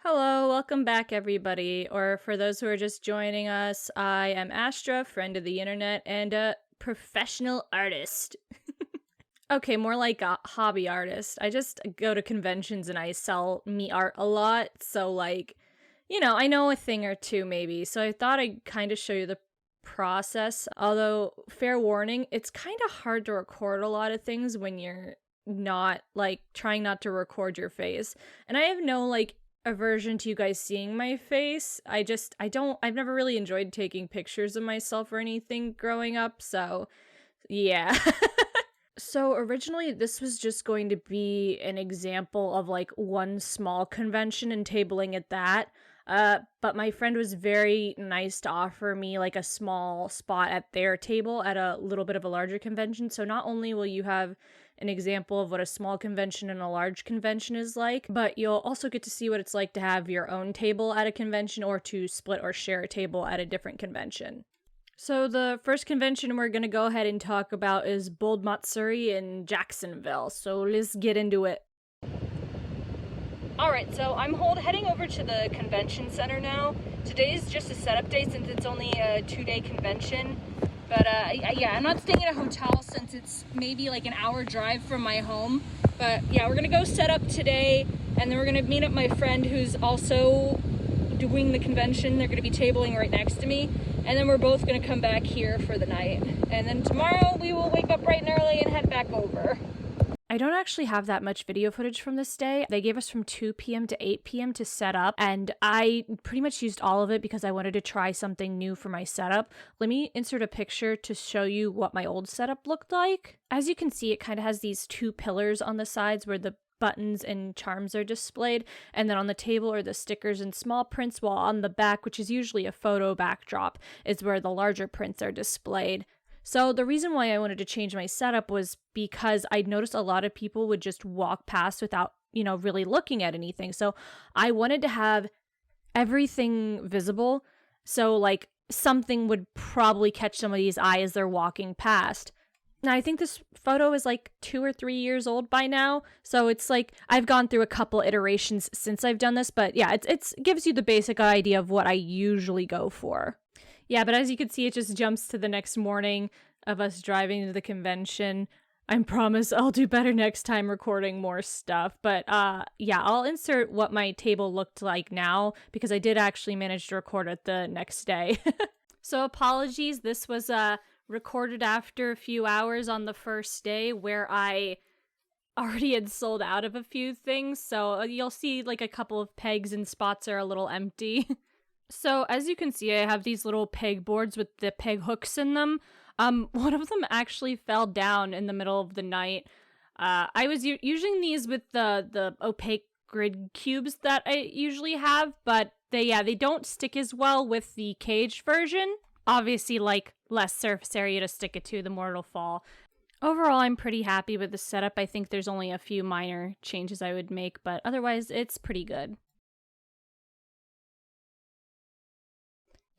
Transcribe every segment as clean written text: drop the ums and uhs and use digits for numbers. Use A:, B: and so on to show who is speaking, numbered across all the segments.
A: Hello, welcome back, everybody. Or for those who are just joining us, I am Astra, friend of the internet, and a professional artist. Okay, more like a hobby artist. I just go to conventions and I sell me art a lot, so I know a thing or two maybe. So I thought I'd kind of show you the process. Although, fair warning, it's kind of hard to record a lot of things when you're not trying not to record your face. And I have no aversion to you guys seeing my face. I've never really enjoyed taking pictures of myself or anything growing up, so yeah. So originally this was just going to be an example of one small convention and tabling at that. But my friend was very nice to offer me a small spot at their table at a little bit of a larger convention. So not only will you have an example of what a small convention and a large convention is like, but you'll also get to see what it's like to have your own table at a convention or to split or share a table at a different convention. So the first convention we're going to go ahead and talk about is Bold Matsuri in Jacksonville. So let's get into it. Alright, so I'm heading over to the convention center now. Today's just a setup day since it's only a 2-day convention. But yeah, I'm not staying at a hotel since it's maybe an hour drive from my home. But yeah, we're gonna go set up today, and then we're gonna meet up my friend who's also doing the convention. They're gonna be tabling right next to me, and then we're both gonna come back here for the night. And then tomorrow we will wake up bright and early and head back over. I don't actually have that much video footage from this day. They gave us from 2 p.m. to 8 p.m. to set up, and I pretty much used all of it because I wanted to try something new for my setup. Let me insert a picture to show you what my old setup looked like. As you can see, it kind of has these 2 pillars on the sides where the buttons and charms are displayed, and then on the table are the stickers and small prints, while on the back, which is usually a photo backdrop, is where the larger prints are displayed. So the reason why I wanted to change my setup was because I'd noticed a lot of people would just walk past without, really looking at anything. So I wanted to have everything visible. So something would probably catch somebody's eye as they're walking past. Now I think this photo is 2 or 3 years old by now. So it's I've gone through a couple iterations since I've done this, but yeah, it gives you the basic idea of what I usually go for. Yeah, but as you can see, it just jumps to the next morning of us driving to the convention. I promise I'll do better next time recording more stuff. But yeah, I'll insert what my table looked like now because I did actually manage to record it the next day. So apologies, this was recorded after a few hours on the first day where I already had sold out of a few things. So you'll see a couple of pegs and spots are a little empty. So as you can see, I have these little peg boards with the peg hooks in them. One of them actually fell down in the middle of the night. I was using these with the opaque grid cubes that I usually have, but they don't stick as well with the caged version. Obviously, less surface area to stick it to, the more it'll fall. Overall, I'm pretty happy with the setup. I think there's only a few minor changes I would make, but otherwise, it's pretty good.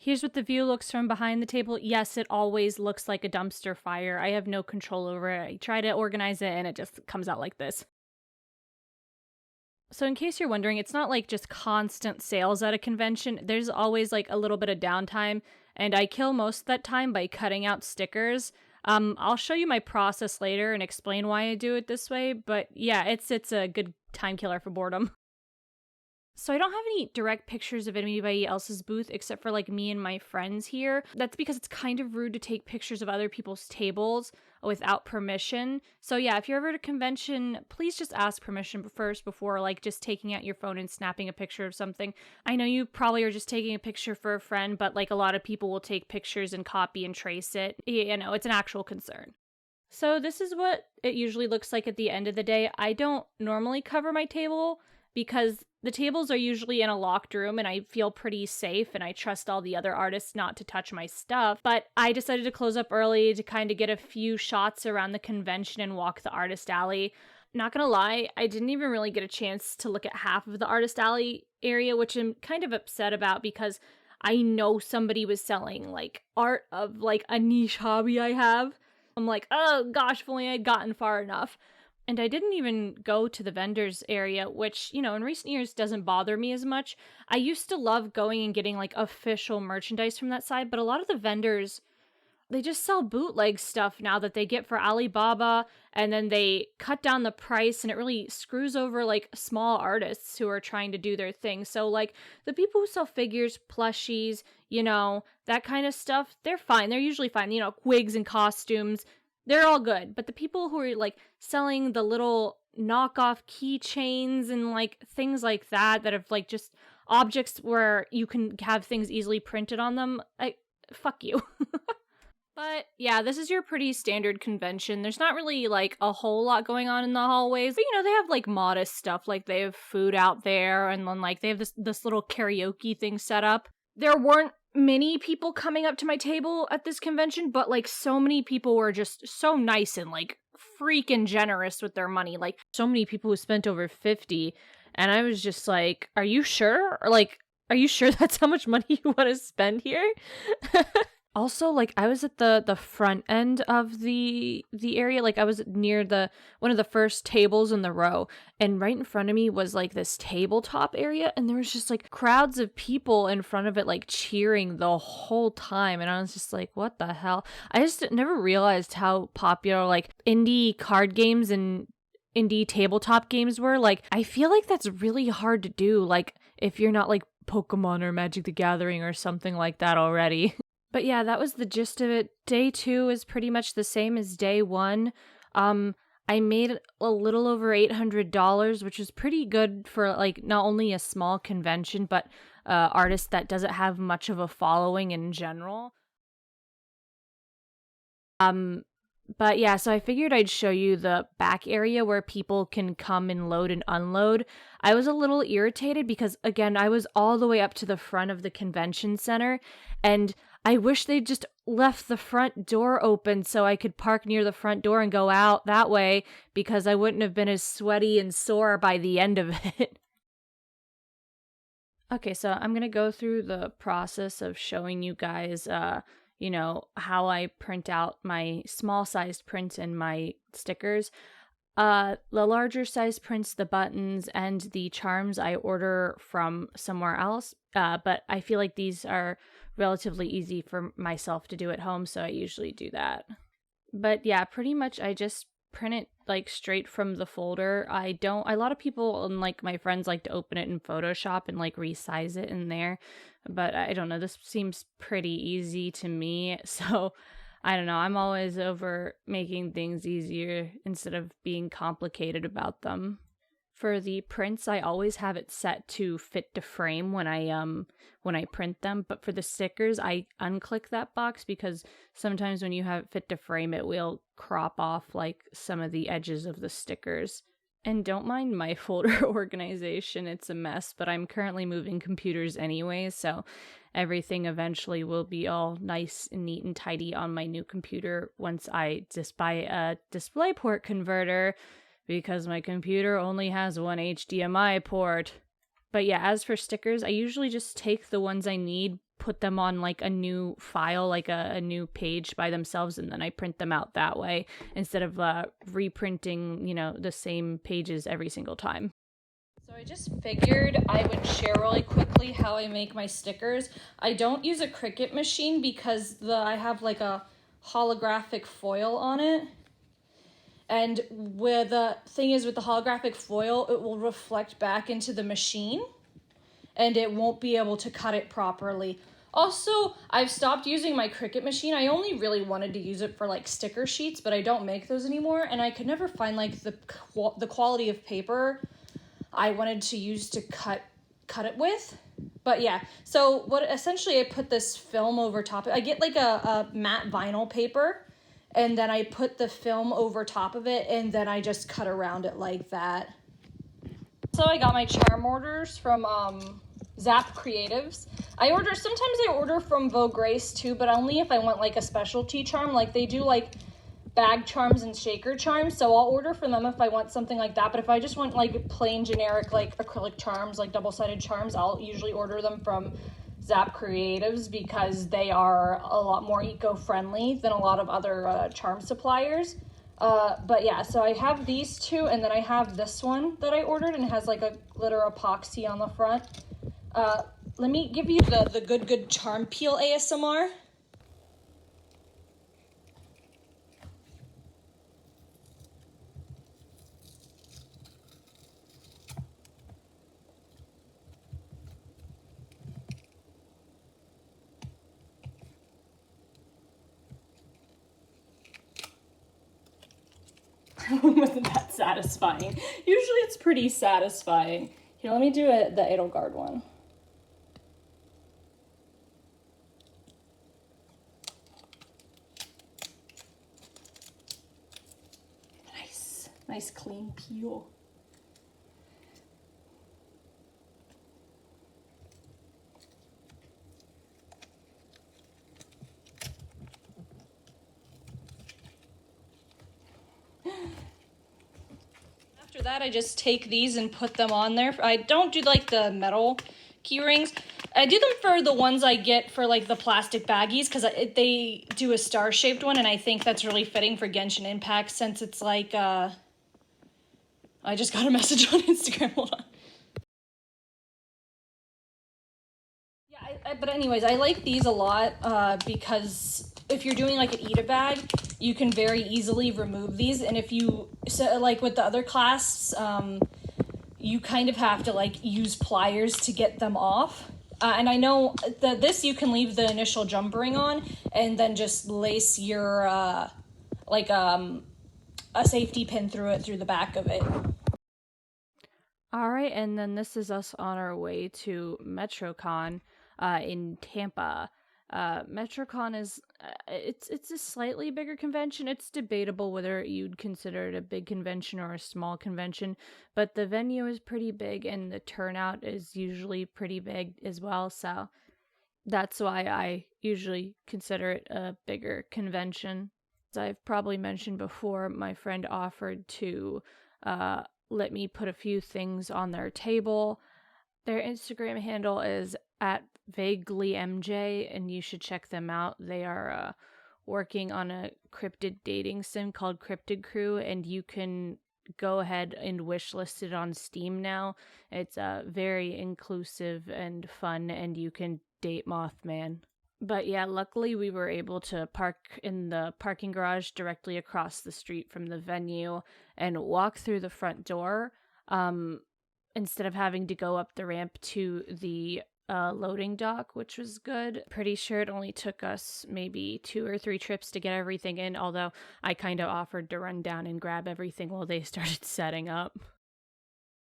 A: Here's what the view looks from behind the table. Yes, it always looks like a dumpster fire. I have no control over it. I try to organize it and it just comes out like this. So in case you're wondering, it's not just constant sales at a convention. There's always a little bit of downtime, and I kill most of that time by cutting out stickers. I'll show you my process later and explain why I do it this way, but yeah, it's a good time killer for boredom. So I don't have any direct pictures of anybody else's booth except for me and my friends here. That's because it's kind of rude to take pictures of other people's tables without permission. So yeah, if you're ever at a convention, please just ask permission first before just taking out your phone and snapping a picture of something. I know you probably are just taking a picture for a friend, but a lot of people will take pictures and copy and trace it. It's an actual concern. So this is what it usually looks like at the end of the day. I don't normally cover my table because the tables are usually in a locked room and I feel pretty safe and I trust all the other artists not to touch my stuff. But I decided to close up early to kind of get a few shots around the convention and walk the artist alley. Not gonna lie, I didn't even really get a chance to look at half of the artist alley area, which I'm kind of upset about because I know somebody was selling art of a niche hobby I have. I'm oh gosh, if only I'd gotten far enough. And I didn't even go to the vendors area, which, you know, in recent years doesn't bother me as much. I used to love going and getting like official merchandise from that side, but a lot of the vendors, they just sell bootleg stuff now that they get for Alibaba, and then they cut down the price, and it really screws over like small artists who are trying to do their thing. So like the people who sell figures, plushies, you know, that kind of stuff, they're fine. They're usually fine. You know, wigs and costumes, they're all good. But the people who are like selling the little knockoff keychains and like things like that have like just objects where you can have things easily printed on them, fuck you. But yeah, this is your pretty standard convention. There's not really like a whole lot going on in the hallways. But you know, they have like modest stuff, like they have food out there, and then like they have this little karaoke thing set up. There weren't many people coming up to my table at this convention, but like so many people were just so nice and like freaking generous with their money. Like so many people who spent over 50, and I was just like, are you sure? Or like, are you sure that's how much money you want to spend here? Also, like, I was at the front end of the area. Like, I was near one of the first tables in the row, and right in front of me was like this tabletop area, and there was just like crowds of people in front of it, like cheering the whole time. And I was just like, what the hell? I just never realized how popular like indie card games and indie tabletop games were. Like, I feel like that's really hard to do, like, if you're not like Pokemon or Magic the Gathering or something like that already. But yeah, that was the gist of it. Day 2 is pretty much the same as day 1. I made a little over $800, which is pretty good for like not only a small convention, but artist that doesn't have much of a following in general. But yeah, so I figured I'd show you the back area where people can come and load and unload. I was a little irritated because, again, I was all the way up to the front of the convention center, and I wish they'd just left the front door open so I could park near the front door and go out that way, because I wouldn't have been as sweaty and sore by the end of it. Okay, so I'm going to go through the process of showing you guys, you know, how I print out my small sized prints and my stickers. The larger size prints, the buttons, and the charms I order from somewhere else, but I feel like these are relatively easy for myself to do at home, so I usually do that. But yeah, pretty much I just print it like straight from the folder. A lot of people and like my friends like to open it in Photoshop and like resize it in there, but I don't know, this seems pretty easy to me, so I don't know, I'm always over making things easier instead of being complicated about them. For the prints, I always have it set to fit to frame when I print them, but for the stickers, I unclick that box because sometimes when you have it fit to frame, it will crop off like some of the edges of the stickers. And don't mind my folder organization, it's a mess, but I'm currently moving computers anyway, so everything eventually will be all nice and neat and tidy on my new computer once I just buy a DisplayPort converter, because my computer only has one HDMI port. But yeah, as for stickers, I usually just take the ones I need, put them on like a new file, like a new page by themselves, and then I print them out that way instead of reprinting, you know, the same pages every single time. So I just figured I would share really quickly how I make my stickers. I don't use a Cricut machine because I have like a holographic foil on it. And where the thing is with the holographic foil, it will reflect back into the machine and it won't be able to cut it properly. Also, I've stopped using my Cricut machine. I only really wanted to use it for like sticker sheets, but I don't make those anymore. And I could never find like the quality of paper I wanted to use to cut it with. But yeah, so essentially I put this film over top. I get like a matte vinyl paper, and then I put the film over top of it, and then I just cut around it like that. So I got my charm orders from Zap Creatives. Sometimes I order from Vogue Grace too, but only if I want like a specialty charm. Like they do like bag charms and shaker charms, so I'll order from them if I want something like that. But if I just want like plain generic like acrylic charms, like double-sided charms, I'll usually order them from Zap Creatives because they are a lot more eco-friendly than a lot of other charm suppliers. But yeah, so I have these two, and then I have this one that I ordered, and it has like a glitter epoxy on the front. Let me give you the good charm peel ASMR. Wasn't that satisfying? Usually it's pretty satisfying. Here, let me do the Edelgard one. Nice clean peel. After that, I just take these and put them on there. I don't do like the metal key rings. I do them for the ones I get for like the plastic baggies, because they do a star-shaped one, and I think that's really fitting for Genshin Impact, since it's like, I just got a message on Instagram, hold on. Yeah, but anyways, I like these a lot because if you're doing like an eat-a-bag, you can very easily remove these, and if you, so like with the other clasps, you kind of have to like use pliers to get them off. And I know that this you can leave the initial jump ring on and then just lace your a safety pin through it, through the back of it. All right, and then this is us on our way to Metrocon in Tampa. Metrocon is it's a slightly bigger convention. It's debatable whether you'd consider it a big convention or a small convention, but the venue is pretty big and the turnout is usually pretty big as well, so that's why I usually consider it a bigger convention. As I've probably mentioned before, my friend offered to let me put a few things on their table. Their Instagram handle is at VaguelyMJ, and you should check them out. They are working on a cryptid dating sim called Cryptid Crew, and you can go ahead and wishlist it on Steam now. It's very inclusive and fun, and you can date Mothman. But yeah, luckily we were able to park in the parking garage directly across the street from the venue and walk through the front door, instead of having to go up the ramp to the loading dock, which was good. Pretty sure it only took us maybe 2 or 3 trips to get everything in, although I kind of offered to run down and grab everything while they started setting up.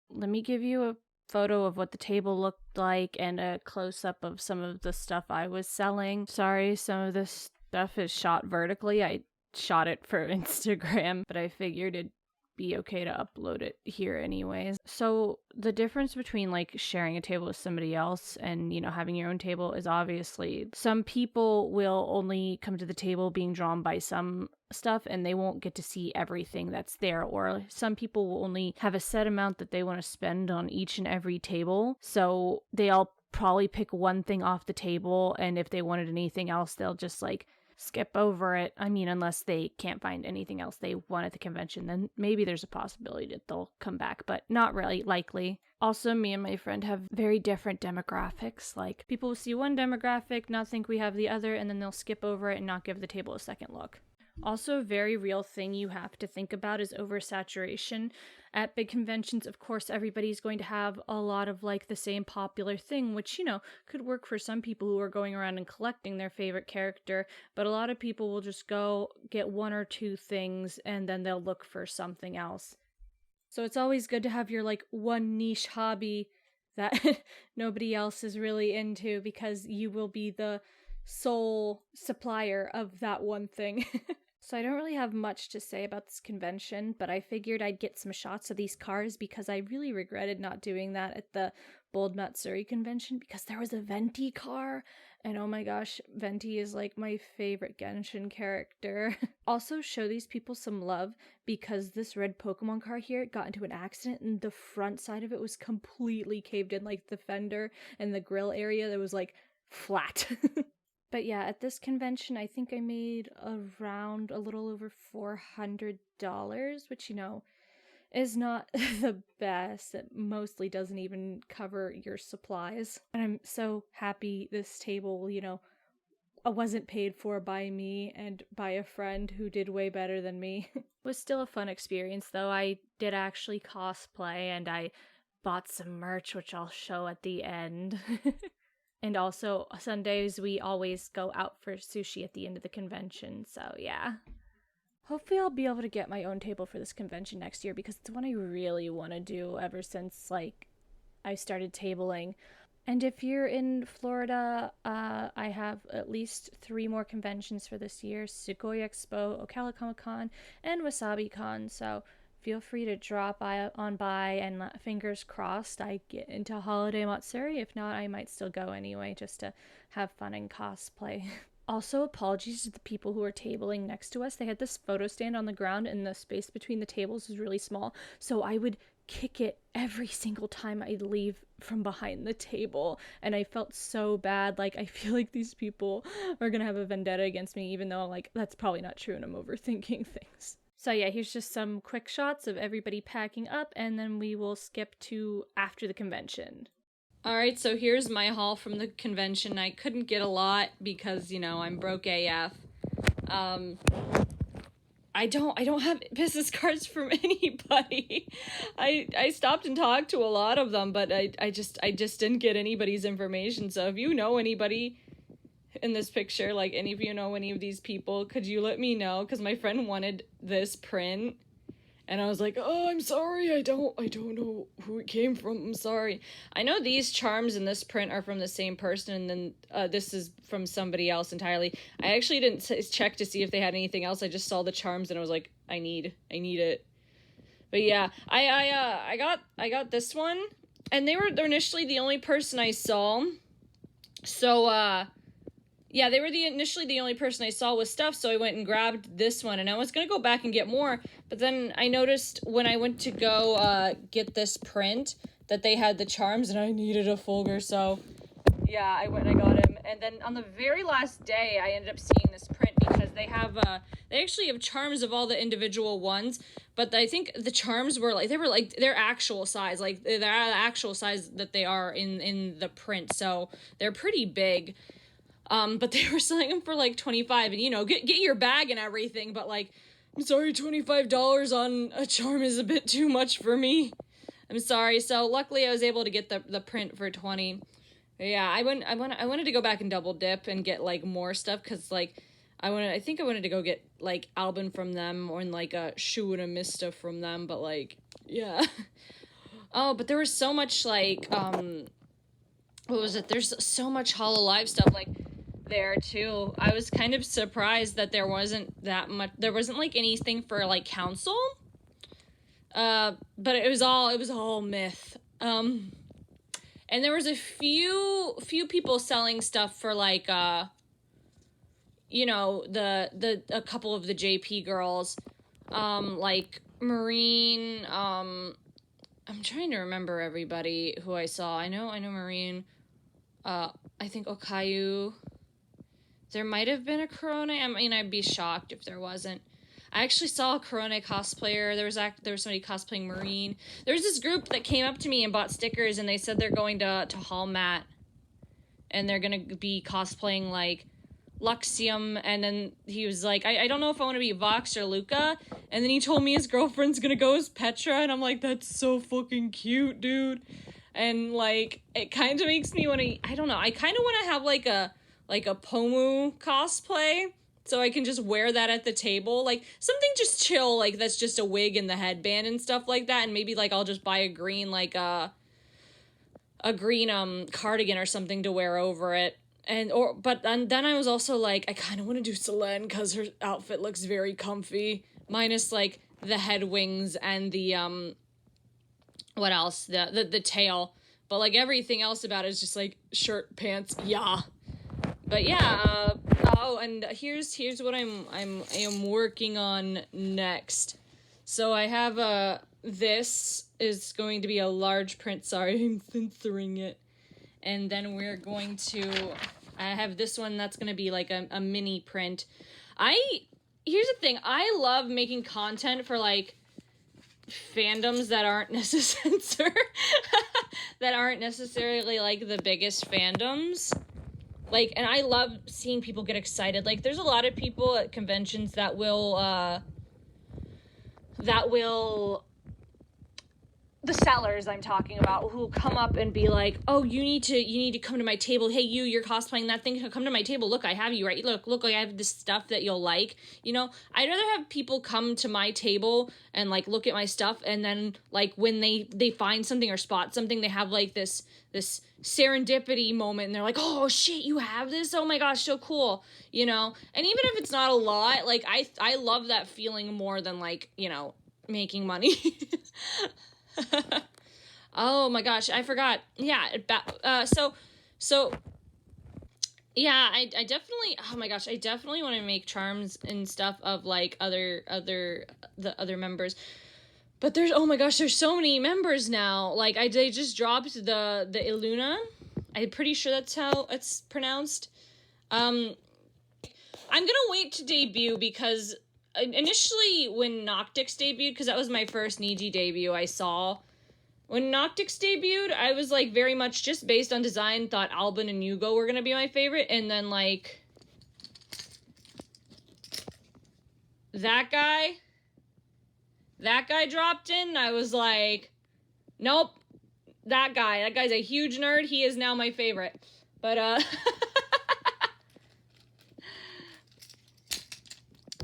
A: Let me give you a photo of what the table looked like and a close-up of some of the stuff I was selling. Sorry, some of this stuff is shot vertically. I shot it for Instagram, but I figured it'd be okay to upload it here anyways. So the difference between like sharing a table with somebody else and, you know, having your own table is obviously some people will only come to the table being drawn by some stuff and they won't get to see everything that's there, or some people will only have a set amount that they want to spend on each and every table, so they'll probably pick one thing off the table, and if they wanted anything else they'll just like skip over it. I mean, unless they can't find anything else they want at the convention, then maybe there's a possibility that they'll come back, but not really likely. Also, me and my friend have very different demographics. Like, people will see one demographic, not think we have the other, and then they'll skip over it and not give the table a second look. Also, a very real thing you have to think about is oversaturation. At big conventions, of course, everybody's going to have a lot of like the same popular thing, which, you know, could work for some people who are going around and collecting their favorite character, but a lot of people will just go get 1 or 2 things and then they'll look for something else. So it's always good to have your like one niche hobby that nobody else is really into, because you will be the sole supplier of that one thing. So I don't really have much to say about this convention, but I figured I'd get some shots of these cars because I really regretted not doing that at the Bold Matsuri convention, because there was a Venti car, and oh my gosh, Venti is like my favorite Genshin character. Also, show these people some love, because this red Pokemon car here got into an accident and the front side of it was completely caved in, like the fender and the grill area that was like flat. But yeah, at this convention, I think I made around a little over $400, which, you know, is not the best. It mostly doesn't even cover your supplies. And I'm so happy this table, you know, wasn't paid for by me and by a friend who did way better than me. It was still a fun experience, though. I did actually cosplay and I bought some merch, which I'll show at the end. And also, Sundays, we always go out for sushi at the end of the convention, so yeah. Hopefully I'll be able to get my own table for this convention next year, because it's one I really want to do ever since, like, I started tabling. And if you're in Florida, I have at least 3 more conventions for this year: Sugoi Expo, Ocala Comic Con, and Wasabi Con, so feel free to drop on by, and fingers crossed I get into Holiday Matsuri. If not, I might still go anyway, just to have fun and cosplay. Also, apologies to the people who were tabling next to us. They had this photo stand on the ground and the space between the tables was really small, so I would kick it every single time I'd leave from behind the table, and I felt so bad. Like, I feel like these people are gonna have a vendetta against me, even though, like, that's probably not true and I'm overthinking things. So yeah, here's just some quick shots of everybody packing up, and then we will skip to after the convention. Alright, so here's my haul from the convention. I couldn't get a lot because, you know, I'm broke AF. I don't have business cards from anybody. I stopped and talked to a lot of them, but I just didn't get anybody's information. So if you know anybody in this picture, like, any of you know any of these people, could you let me know? Because my friend wanted this print, and I was like, oh, I'm sorry, I don't know who it came from, I'm sorry. I know these charms in this print are from the same person, and then this is from somebody else entirely. I actually didn't check to see if they had anything else. I just saw the charms and I was like, I need it. But yeah, I got this one, and they're initially the only person I saw. So yeah, they were initially the only person I saw with stuff, so I went and grabbed this one, and I was gonna go back and get more, but then I noticed when I went to go get this print that they had the charms, and I needed a Fulgur, so yeah, I went and I got him. And then on the very last day, I ended up seeing this print because they actually have charms of all the individual ones, but I think the charms were like, their actual size, like they're the actual size that they are in the print, so they're pretty big. But they were selling them for like $25, and, you know, get your bag and everything, but, like, I'm sorry, $25 on a charm is a bit too much for me. I'm sorry. So luckily I was able to get the print for $20. Yeah, I wanted to go back and double dip and get, like, more stuff, because, like, I think I wanted to go get, like, Albin from them, or, like, a Shu and a Mista from them, but, like, yeah. Oh, but there was so much, like, what was it? There's so much Hololive stuff, like, there too. I was kind of surprised that there wasn't that much. There wasn't, like, anything for, like, council. But it was all myth. And there was a few people selling stuff for, like, you know, a couple of the JP girls, like Marine. I'm trying to remember everybody who I saw. I know Marine. I think Okayu. There might have been a Korone. I mean, I'd be shocked if there wasn't. I actually saw a Korone cosplayer. There was somebody cosplaying Marine. There was this group that came up to me and bought stickers, and they said they're going to Hallmat, and they're going to be cosplaying, like, Luxium, and then he was like, I don't know if I want to be Vox or Luca, and then he told me his girlfriend's going to go as Petra, and I'm like, that's so fucking cute, dude. And, like, it kind of makes me want to, I don't know, I kind of want to have, like a Pomu cosplay, so I can just wear that at the table, like, something just chill, like, that's just a wig and the headband and stuff like that, and maybe, like, I'll just buy a green, like, a green, cardigan or something to wear over it, and then I was also like, I kind of want to do Selene, because her outfit looks very comfy, minus, like, the head wings and the, what else, the tail, but, like, everything else about it is just, like, shirt, pants, yeah. But yeah, oh, and here's what I am working on next. So I have this is going to be a large print. Sorry, I'm censoring it. And then we're going to I have this one that's going to be like a mini print. Here's the thing. I love making content for like fandoms that aren't necessarily that aren't necessarily like the biggest fandoms. Like, and I love seeing people get excited. Like, there's a lot of people at conventions that will the sellers I'm talking about, who come up and be like, oh, you need to come to my table. Hey, you're cosplaying that thing. Come to my table. Look, I have you, right? Look, I have this stuff that you'll like. You know, I'd rather have people come to my table and like look at my stuff, and then like when they find something or spot something, they have like this serendipity moment, and they're like, oh shit, you have this? Oh my gosh, so cool. You know, and even if it's not a lot, like I love that feeling more than like, you know, making money. Oh my gosh, I forgot. Yeah, so yeah, I definitely, oh my gosh, I definitely want to make charms and stuff of like the other members. But there's, oh my gosh, there's so many members now. Like they just dropped the Iluna. I'm pretty sure that's how it's pronounced. I'm gonna wait to debut because initially when Noctix debuted, because that was my first Niji debut I saw. When Noctix debuted, I was like very much just based on design, thought Albin and Yugo were gonna be my favorite, and then like that guy dropped in, I was like, nope, that guy's a huge nerd, he is now my favorite. But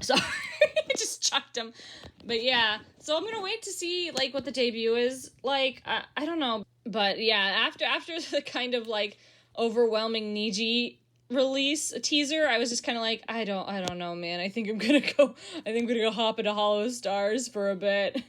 A: sorry, I just chucked him. But yeah, so I'm gonna wait to see like what the debut is like. I don't know, but yeah, after the kind of like overwhelming Niji release teaser, I was just kind of like, I don't know, man. I think I'm gonna go hop into Hollow Stars for a bit.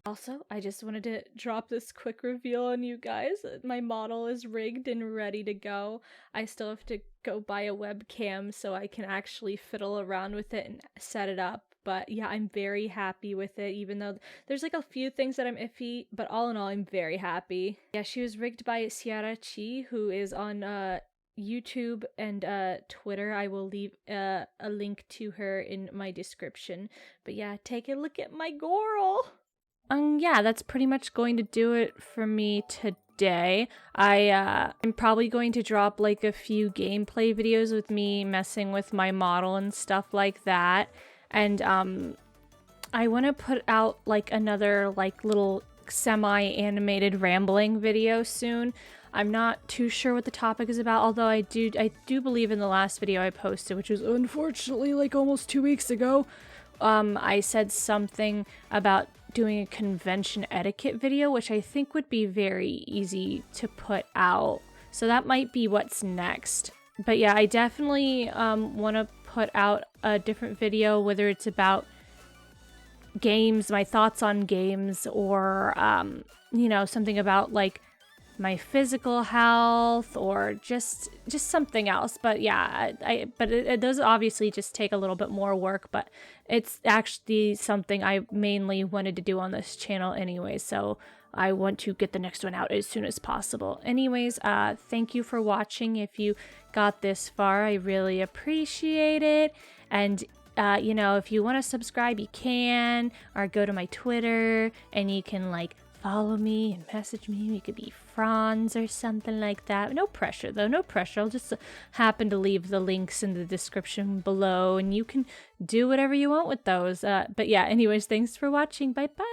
A: Also, I just wanted to drop this quick reveal on you guys. My model is rigged and ready to go. I still have to go buy a webcam so I can actually fiddle around with it and set it up. But yeah, I'm very happy with it, even though there's like a few things that I'm iffy, but all in all, I'm very happy. Yeah, she was rigged by Ciara Chi, who is on YouTube and Twitter. I will leave a link to her in my description. But yeah, take a look at my girl. Yeah, that's pretty much going to do it for me today. I'm probably going to drop like a few gameplay videos with me messing with my model and stuff like that. And I want to put out like another like little semi-animated rambling video soon. I'm not too sure what the topic is about, although I do believe in the last video I posted, which was unfortunately like almost 2 weeks ago, I said something about doing a convention etiquette video, which I think would be very easy to put out. So that might be what's next. But yeah, I definitely want to put out a different video, whether it's about games, my thoughts on games, or you know, something about like my physical health, or just something else. But yeah, it does obviously just take a little bit more work, but it's actually something I mainly wanted to do on this channel anyway, so I want to get the next one out as soon as possible. Anyways, thank you for watching. If you got this far, I really appreciate it. And you know, if you want to subscribe, you can, or go to my Twitter and you can like follow me and message me. We could be friends or something like that. No pressure though, no pressure. I'll just happen to leave the links in the description below and you can do whatever you want with those. But yeah, anyways, thanks for watching. Bye bye.